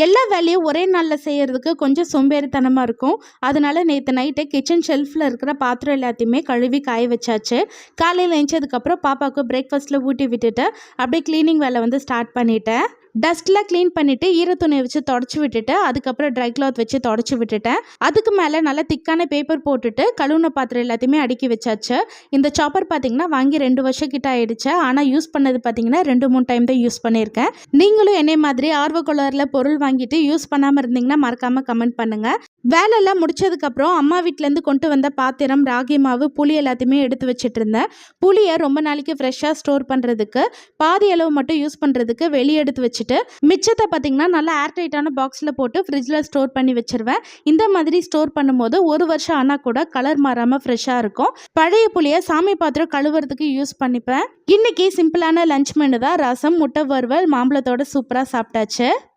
எல்லா வேலையும் ஒரே நாளில் செய்கிறதுக்கு கொஞ்சம் சோம்பேறித்தனமாக இருக்கும். அதனால நேற்று நைட்டே கிச்சன் ஷெல்ஃபில் இருக்கிற பாத்திரம் எல்லாத்தையுமே கழுவி காய வச்சாச்சு. காலையில் எழுந்ததுக்கப்புறம் பாப்பாவுக்கு பிரேக்ஃபாஸ்ட்டில் ஊட்டி விட்டுட்டு அப்படியே க்ளீனிங் வேலை வந்து ஸ்டார்ட் பண்ணிட்டேன். டஸ்ட்லாம் க்ளீன் பண்ணிவிட்டு ஈரத்துணியை வச்சு தொடச்சி விட்டுட்டு அதுக்கப்புறம் ட்ரை கிளாத் வச்சு தொடச்சி விட்டுட்டேன். அதுக்கு மேலே நல்லா திக்கான பேப்பர் போட்டுட்டு கழுவுன பாத்திரம் எல்லாத்தையுமே அடுக்கி வச்சாச்சு. இந்த சாப்பர் பார்த்தீங்கன்னா வாங்கி 2 வருஷம் கிட்ட ஆயிடுச்சு. ஆனால் யூஸ் பண்ணது பார்த்தீங்கன்னா 2-3 டைம் தான் யூஸ் பண்ணியிருக்கேன். நீங்களும் என்னை மாதிரி ஆர்வக்கோளாறில் பொருள் வாங்கிட்டு யூஸ் பண்ணாமல் இருந்தீங்கன்னா மறக்காமல் கமெண்ட் பண்ணுங்கள். வேலையெல்லாம் முடிச்சதுக்கப்புறம் அம்மா வீட்டிலேருந்து கொண்டு வந்த பாத்திரம், ராகி மாவு, புளி எல்லாத்தையுமே எடுத்து வச்சுட்டு இருந்தேன். புளியை ரொம்ப நாளைக்கு ஃப்ரெஷ்ஷாக ஸ்டோர் பண்ணுறதுக்கு பாதி அளவு மட்டும் யூஸ் பண்ணுறதுக்கு வெளியே எடுத்து வச்சுட்டு மிச்சத்தை பார்த்தீங்கன்னா நல்லா ஏர்டைட்டான பாக்ஸில் போட்டு ஃப்ரிட்ஜில் ஸ்டோர் பண்ணி வச்சிருவேன். இந்த மாதிரி ஸ்டோர் பண்ணும்போது 1 வருஷம் ஆனால் கூட கலர் மாறாமல் ஃப்ரெஷ்ஷாக இருக்கும். பழைய புளியை சாமி பாத்திரம் கழுவுறதுக்கு யூஸ் பண்ணிப்பேன். இன்னைக்கு சிம்பிளான லஞ்ச் மெனு தான். ரசம், முட்டை வறுவல், மாம்பழத்தோட சூப்பராக சாப்பிட்டாச்சு.